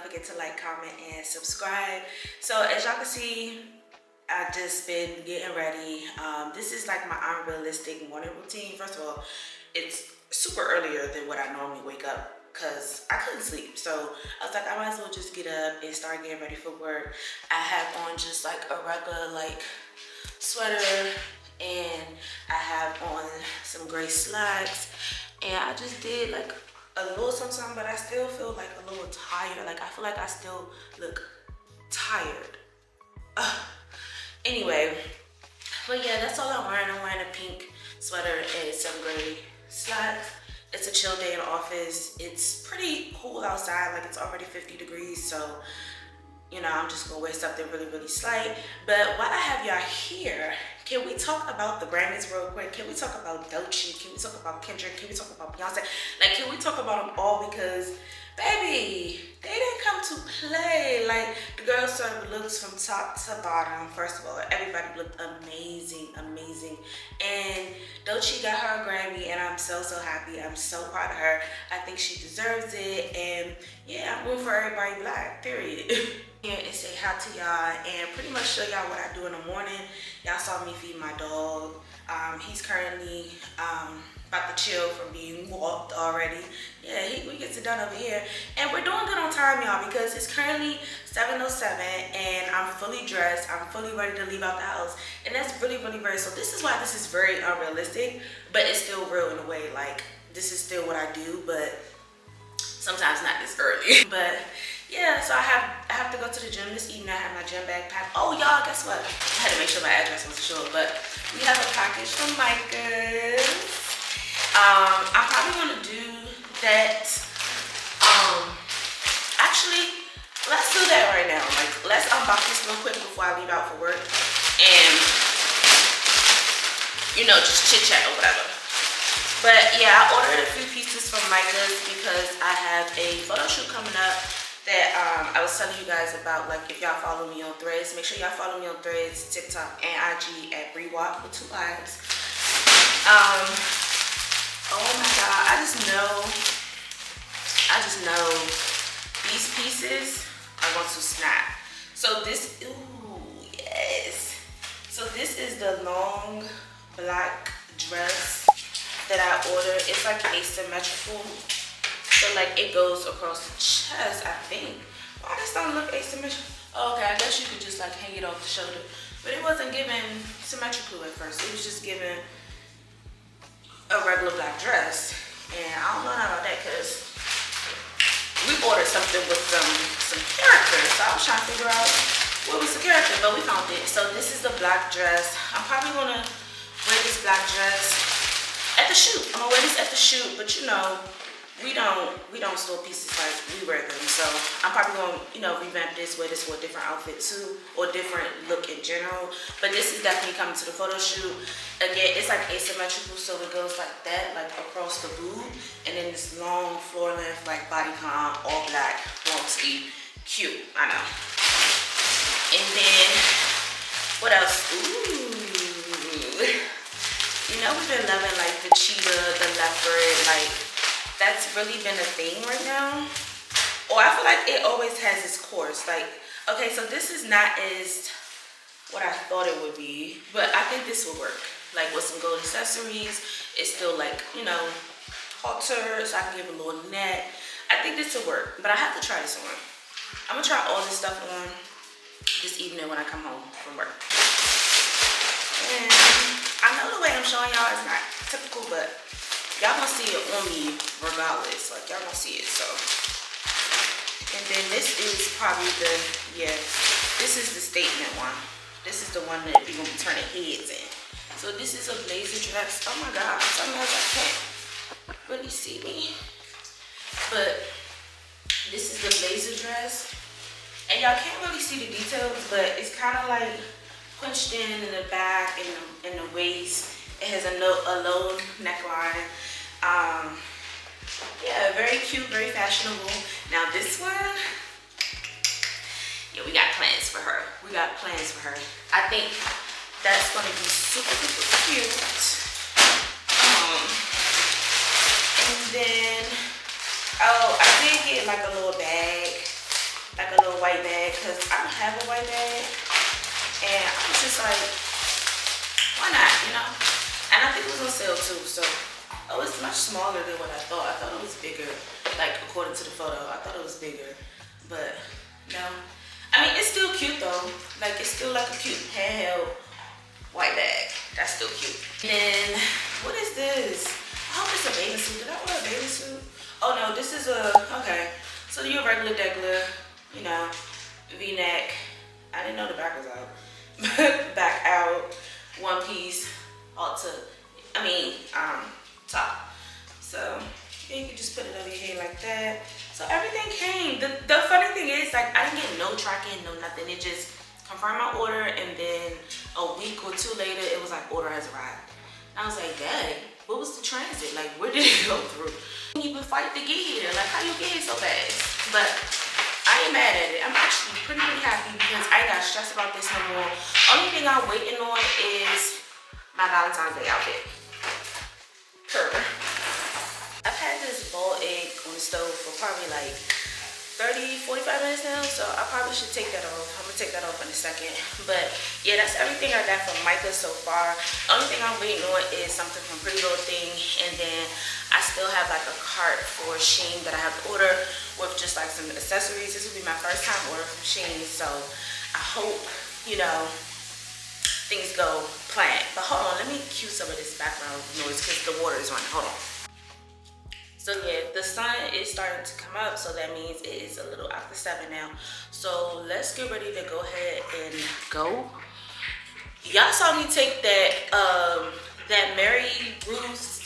don't forget to like, comment, and subscribe. So as y'all can see, I've just been getting ready. This is like my unrealistic morning routine. First of all, it's super earlier than what I normally wake up because I couldn't sleep. So I was like, I might as well just get up and start getting ready for work. I have on just like a regular like sweater, and I have on some gray slacks, and I just did like a little something, but I still feel like a little tired. Like I feel like I still look tired. Anyway, but yeah, that's all I'm wearing. I'm wearing a pink sweater and some gray slacks. It's a chill day in the office. It's pretty cool outside, like it's already 50 degrees, so you know, I'm just gonna wear something really, really slight. But while I have y'all here, can we talk about the Grammys real quick? Can we talk about Doechii? Can we talk about Kendrick? Can we talk about Beyonce? Like, can we talk about them all? Because, baby, they didn't come to play. Like, the girls served looks from top to bottom. First of all, everybody looked amazing, amazing. And Doechii got her a Grammy, and I'm so, so happy. I'm so proud of her. I think she deserves it. And yeah, I'm rooting for everybody black, period. Here and say hi to y'all and pretty much show y'all what I do in the morning. Y'all saw me feed my dog. He's currently about to chill from being walked already. Yeah, we get it done over here. And we're doing good on time, y'all, because it's currently 7:07 and I'm fully dressed. I'm fully ready to leave out the house. And that's really, really rare. So this is why this is very unrealistic, but it's still real in a way. Like, this is still what I do, but sometimes not this early. But yeah, so I have to go to the gym this evening. I have my gym bag packed. Oh y'all, guess what? I had to make sure my address wasn't short, but we have a package from Micas. I'm probably gonna do that. Actually, let's do that right now. Like, let's unbox this real quick before I leave out for work, and you know, just chit chat or whatever. But yeah, I ordered a few pieces from Micas because I have a photo shoot coming up that I was telling you guys about. Like, if y'all follow me on Threads, make sure y'all follow me on Threads, TikTok, and IG at Briiwop with 2 I's. Oh my God, I just know these pieces are going to snap. So this, ooh, yes. So this is the long black dress that I ordered. It's like asymmetrical. So like it goes across the chest, I think. Why this don't look asymmetrical? Oh, okay, I guess you could just like hang it off the shoulder. But it wasn't given symmetrical at first. It was just given a regular black dress. And I don't know about that because we ordered something with some character. So I was trying to figure out what was the character, but we found it. So this is the black dress. I'm probably gonna wear this black dress at the shoot. I'm gonna wear this at the shoot, but you know, we don't store pieces like we wear them. So I'm probably gonna, you know, revamp this, wear this for a different outfit too, or different look in general. But this is definitely coming to the photo shoot. Again, it's like asymmetrical, so it goes like that, like across the boob, and then this long floor length, like bodycon, all black, long sleeve, cute, I know. And then what else? Ooh, you know, we've been loving like the cheetah, the leopard, like. That's really been a thing right now. Or I feel like it always has its course. Like, okay, so this is not as what I thought it would be, but I think this will work. Like with some gold accessories, it's still like, you know, halters. I can give a little net. I think this will work, but I have to try this on. I'm gonna try all this stuff on this evening when I come home from work. And I know the way I'm showing y'all is not typical, but y'all gonna see it on me regardless. Like, y'all gonna see it, so. And then this is probably the, yeah, this is the statement one. This is the one that we're gonna be turning heads in. So this is a blazer dress. Oh my God, sometimes I can't really see me. But this is the blazer dress. And y'all can't really see the details, but it's kind of like punched in the back and the waist. It has a low neckline. Yeah, very cute, very fashionable. Now this one, yeah, we got plans for her. We got plans for her. I think that's gonna be super, super cute. And then, oh, I did get like a little bag like a little white bag, because I don't have a white bag. And I was just like, why not, you know? And I think it was on sale too, so oh, it's much smaller than what I thought. I thought it was bigger, like according to the photo. I thought it was bigger, but no. I mean, it's still cute though. Like, it's still like a cute handheld white bag. That's still cute. And then, what is this? I hope it's a bathing suit. Did I order a bathing suit? Oh no, this is a, okay. So your regular degular, you know, V-neck. I didn't know the back was out. Back out, one piece, top. So yeah, you can just put it over your head like that. So everything came. The funny thing is, like, I didn't get no tracking, no nothing. It just confirmed my order, and then a week or two later, it was like, order has arrived. And I was like, dang, what was the transit? Like, where did it go through? You even fight to get here. Like, how you get here so fast? But I ain't mad at it. I'm actually pretty happy because I ain't got stressed about this no more. Only thing I'm waiting on is my Valentine's Day outfit. I've had this boiled egg on the stove for probably like 30-45 minutes now, so I probably should take that off. I'm gonna take that off in a second. But yeah, that's everything I got from Micas so far. The only thing I'm waiting on is something from Pretty Little Thing, and then I still have like a cart for Shein that I have to order with just like some accessories. This will be my first time ordering from Shein, so I hope, you know, things go planned. But hold on, let me cue some of this background noise because the water is running. Hold on. So yeah, the sun is starting to come up, so that means it is a little after 7 now. So let's get ready to go ahead and go. Y'all saw me take that Myricks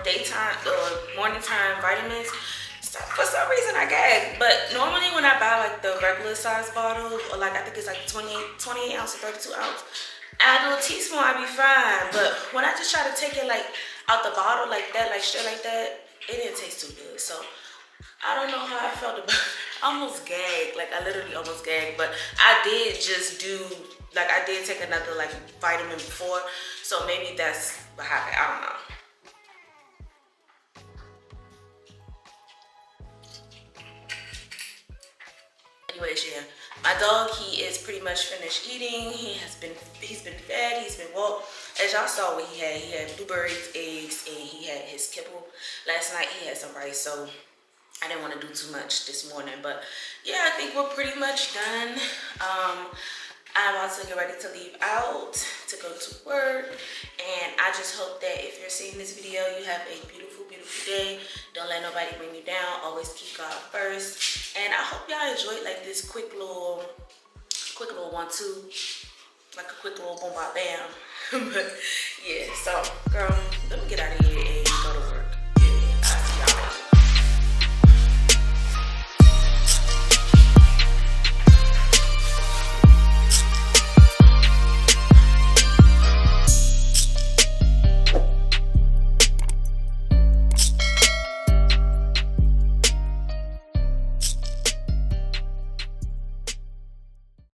daytime or morning time vitamins. So for some reason I gagged, but normally when I buy like the regular size bottle, or like I think it's like 28 ounce or 32 ounce, add a little teaspoon, I be fine. But when I just try to take it like out the bottle like that, like straight like that, it didn't taste too good. So I don't know how I felt about it. I almost gagged, like I literally almost gagged, but I did just do, like I did take another like vitamin before, so maybe that's what happened. I don't know. Anyways, yeah, my dog, he is pretty much finished eating. He's been fed, he's been walked. As y'all saw what he had blueberries, eggs, and he had his kibble. Last night he had some rice, so I didn't want to do too much this morning. But yeah, I think we're pretty much done. I'm about to get ready to leave out to go to work, and I just hope that if you're seeing this video, you have a beautiful, beautiful day. Don't let nobody bring you down. Always keep God first. And I hope y'all enjoyed like this quick little 1-2, like a quick little boom bop bam. But yeah, so girl, let me get out of here.